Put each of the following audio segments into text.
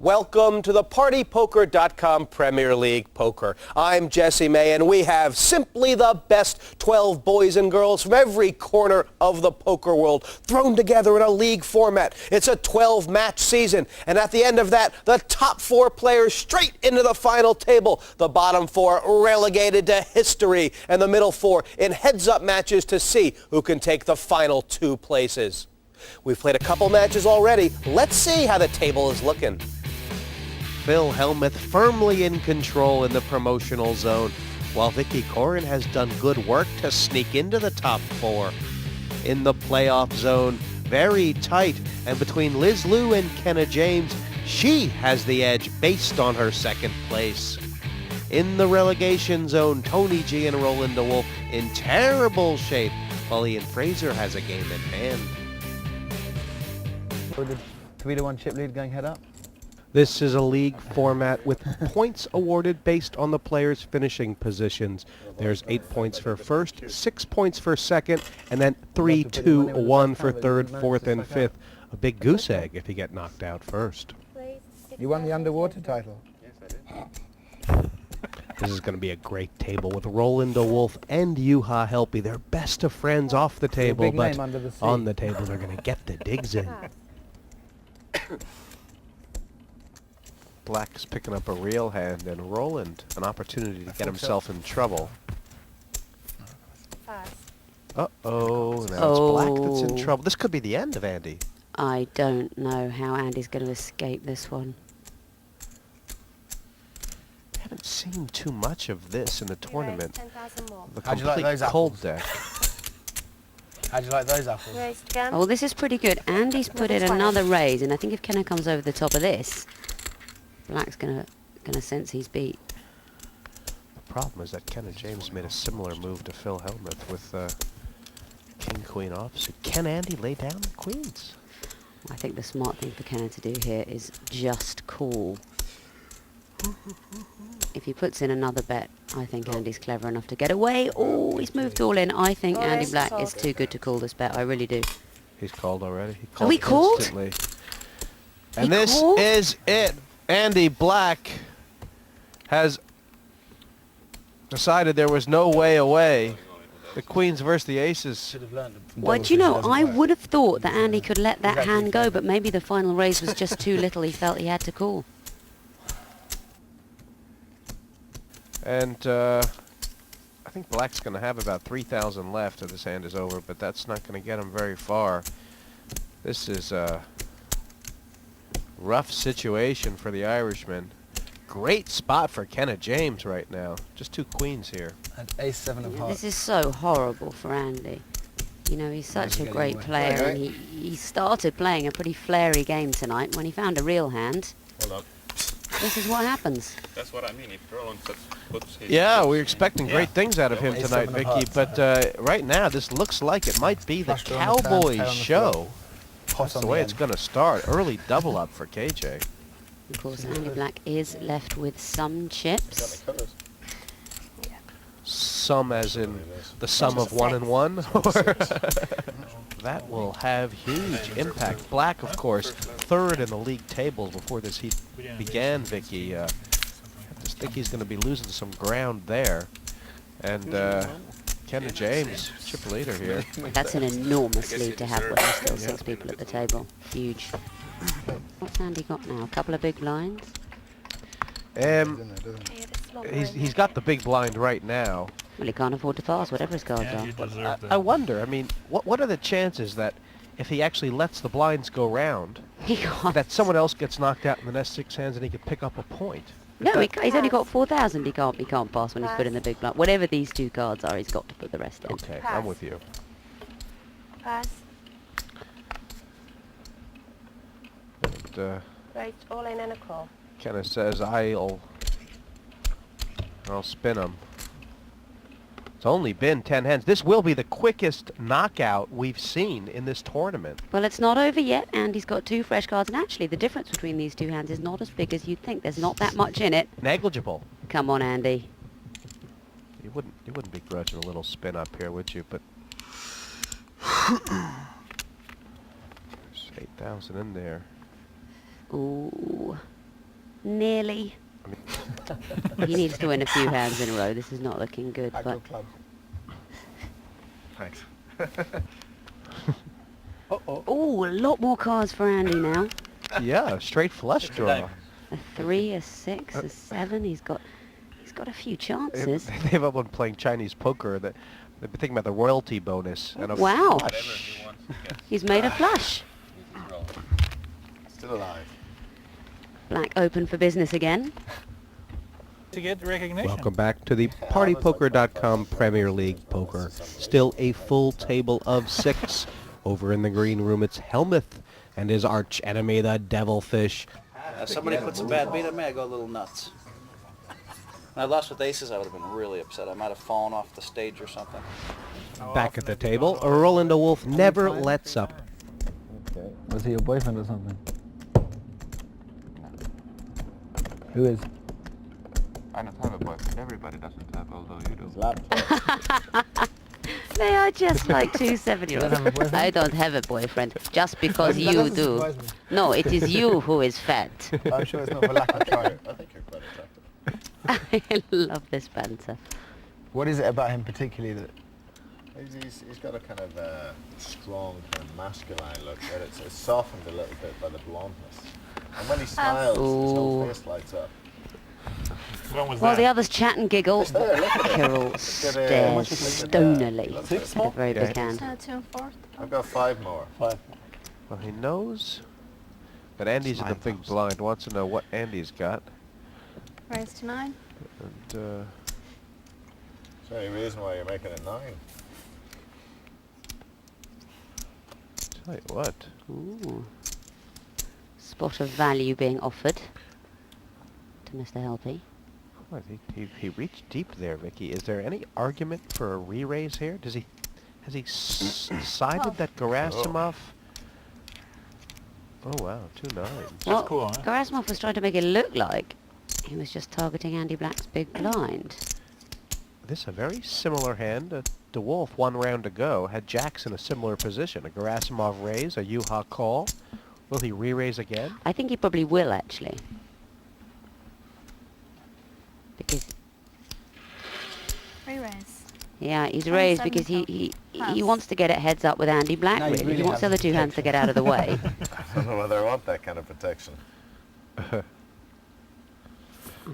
Welcome to the PartyPoker.com Premier League Poker. I'm Jesse May, and we have simply the best 12 boys and girls from every corner of the poker world thrown together in a league format. It's a 12-match season, and at the end of that, the top 4 players straight into the final table. The bottom 4 relegated to history, and the middle 4 in heads-up matches to see who can take the final 2 places. We've played a couple matches already. Let's see how the table is looking. Phil Hellmuth firmly in control in the promotional zone, while Vicky Corin has done good work to sneak into the top 4. In the playoff zone, very tight, and between Liz Liu and Kenna James, she has the edge based on her second place. In the relegation zone, Tony G and Rolinda Wolf in terrible shape, while Ian Fraser has a game in hand. With the 3-1 chip lead going head up? This is a league format with points awarded based on the players' finishing positions. There's 8 points for first, 6 points for second, and then 3, 2, 1 for third, fourth, and fifth. A big goose egg if you get knocked out first. You won the underwater title. Yes, I did. This is going to be a great table with Rolinda Wolf and Juha Helpy. They're best of friends off the table, big but name under the sea. on the table they're going to get the digs in. Black's picking up a real hand, and Roland an opportunity to get himself in trouble. Uh-oh, now it's Black that's in trouble. This could be the end of Andy. I don't know how Andy's going to escape this one. I haven't seen too much of this in the tournament. The How'd you like complete those cold apples? deck. How'd you like those apples? Raised again. Oh, this is pretty good. Andy's put in another raise, and I think if Kenna comes over the top of this, Black's gonna sense he's beat. The problem is that Kenna James made a similar move to Phil Hellmuth with King-Queen offsuit. Can Andy lay down the queens? I think the smart thing for Kenna to do here is just call. If he puts in another bet, I think Andy's clever enough to get away. Oh, he's moved all in. I think Andy Black is too good to call this bet. I really do. He's called already. He Are we called? instantly. And this is it. Andy Black has decided there was no way away. The queens versus the aces. Well, do you know, I would have thought that Andy could let that hand go, but maybe the final raise was just too little. He felt he had to call. And I think Black's going to have about 3,000 left if this hand is over, but that's not going to get him very far. This is a rough situation for the Irishman. Great spot for Kenna James right now. Just 2 queens here. And ace-7 of hearts. This is so horrible for Andy. You know, he's such a great player, and he started playing a pretty flary game tonight. When he found a real hand, Hold up. this is what happens. That's what I mean. If Roland puts his... Yeah, we're expecting great things out of him Ace tonight, 7 of Vicky, hearts, but right now this looks like it might be the Flush draw on the turn, Cowboys pair on the show. flop. Pot That's on the the way it's end. going to start. Early double up for KJ. Of course, Andy Black is left with some chips. Some as in the sum of 1 and 1? That will have huge impact. Black, of course, third in the league tables before this heat began, Vicky. I just think he's going to be losing some ground there. And Kenna James, chip leader here. That's an enormous lead to have when there's still 6 people at the table. Huge. What's Andy got now? A couple of big blinds? He's got the big blind right now. Well, he can't afford to pass, whatever his cards are. I wonder, I mean, what are the chances that if he actually lets the blinds go round, He can't. that someone else gets knocked out in the next 6 hands and he could pick up a point? No, he's only got 4,000. He can't pass when he's put in the big blind. Whatever these 2 cards are, he's got to put the rest in. Okay, I'm with you. Pass. And, Raised all in and a call. Kenna says I'll spin him. It's only been 10 hands. This will be the quickest knockout we've seen in this tournament. Well, it's not over yet. Andy's got 2 fresh cards, and actually the difference between these 2 hands is not as big as you'd think. There's not that much in it. Negligible. Come on, Andy. You wouldn't begrudge a little spin up here, would you? But there's 8,000 in there. Ooh. Nearly. He needs to win a few hands in a row. This is not looking good, but Aggro club. Thanks. oh, a lot more cards for Andy now. Yeah, straight flush draw. A 3, a 6, a 7. He's got a few chances. They've all been playing Chinese poker. They've been thinking about the royalty bonus. And a Wow. flush. Whatever he wants to get. He's made a flush. He's rolling. Still alive. Black open for business again. To get recognition. Welcome back to the PartyPoker.com Premier League Poker. Still a full table of 6. Over in the green room, it's Helmuth and his arch enemy, the Devilfish. If somebody puts a bad beat on me, I go a little nuts. When I lost with aces, I would have been really upset. I might have fallen off the stage or something. Back at the table, Roland Wolf never lets up. Okay. Was he your boyfriend or something? Who is? I don't have a boyfriend. Everybody doesn't have, although you do. They are just like two 7-year-olds. I don't have a boyfriend, just because That you doesn't do. surprise me. No, it is you who is fat. I'm sure it's not for lack of trying. I think you're quite attractive. I love this banter. What is it about him particularly that... He's got a kind of strong, kind of masculine look, but it's softened a little bit by the blondness. And when he smiles, his whole Ooh. face lights up. When was While that? the others chat and giggle, There, look at it. Kirill stares stonily Look at a very big hand. 2 and 4. I've got 5 more. Well, he knows. But Andy's in the big blind. Wants to know what Andy's got. Raise to 9. And, Is there any reason why you're making it 9? tell you what. Ooh. Spot of value being offered to Mr. Helpy. What, he reached deep there, Vicky. Is there any argument for a re-raise here? Has he decided that Gerasimov? Oh wow, 2 9s. Well, cool, huh? Gerasimov was trying to make it look like he was just targeting Andy Black's big blind. This a very similar hand. DeWolf 1 round to go had jacks in a similar position. A Gerasimov raise, a Yuha call. Will he re-raise again? I think he probably will actually. Because Re-raise. yeah, he's raised because he Pass. wants to get it heads up with Andy Black. No, you really. really He wants the have other 2 hands to get out of the way. I don't know whether I want that kind of protection. I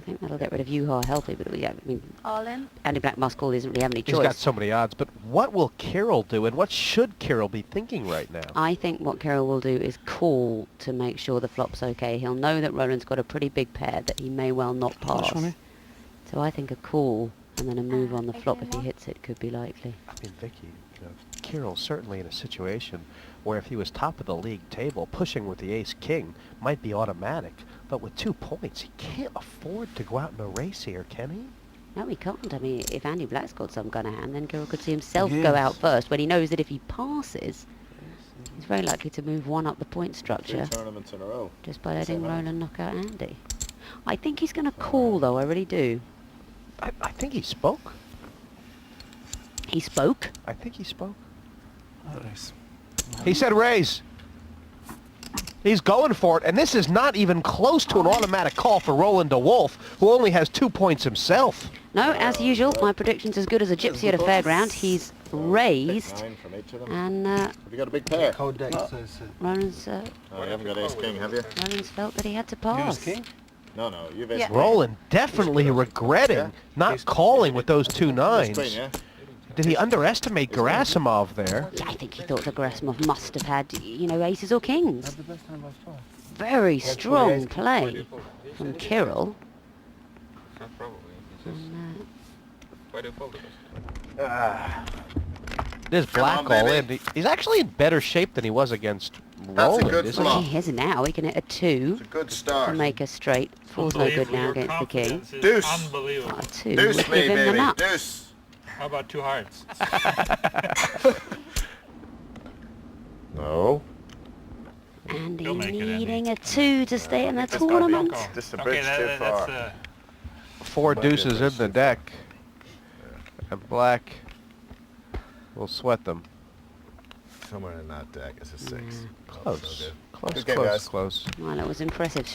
think that'll get rid of Yuha Helpy, but yeah, I mean, All in. Andy Black must call. He doesn't really have any He's choice. got so many odds, but what will Kirill do, and what should Kirill be thinking right now? I think what Kirill will do is call to make sure the flop's okay. He'll know that Roland's got a pretty big pair that he may well not pass. So I think a call and then a move on the flop if he hits it could be likely. I mean, Vicky, Kirill's certainly in a situation where if he was top of the league table, pushing with the ace-king might be automatic. But with 2 points, he can't afford to go out in a race here, can he? No, he can't. I mean, if Andy Black's got some kind of hand, then Kirill could see himself go out first when he knows that if he passes, he's very likely to move 1 up the point 3 structure tournaments in a row. just by letting Roland knock out Andy. I think he's going to call, though. I really do. I think he spoke. He spoke. I think he spoke. He said raise. He's going for it, and this is not even close to an automatic call for Roland DeWolf, who only has 2 points himself. No, as usual, my prediction's as good as a gypsy at a fairground. He's raised, 9 from each of them. and Have you got a big pair? Cold deck says... Roland's Oh, you haven't got ace-king, have you? felt that he had to pass. No, you've Yeah. ace-queen. Roland definitely regretting not calling with those 2 Ace-queen, nines. yeah? Did he underestimate Gerasimov there? Yeah, I think he thought that Gerasimov must have had, aces or kings. the best time I've tried. Very strong play from Kirill. Yeah, probably. He says, And, why do you fold it? There's black on, all baby. in. He's actually in better shape than he was against That's a Roland, good isn't flop. he? he is now. He can hit a 2 It's a good to start. make a straight. 4's no good now against the king. Deuce. Unbelievable. A 2 Deuce would me, give him the baby. nut. Deuce. How about 2 hearts? No. Andy You'll make it, Andy. needing a 2 to stay in the That's gotta be a tournament. call. Just a Okay, bridge too that's far. 4 deuces in the deck. And black will sweat them. Somewhere in that deck is a 6. Close. Close, Good game, close, guys. close. Well, it was impressive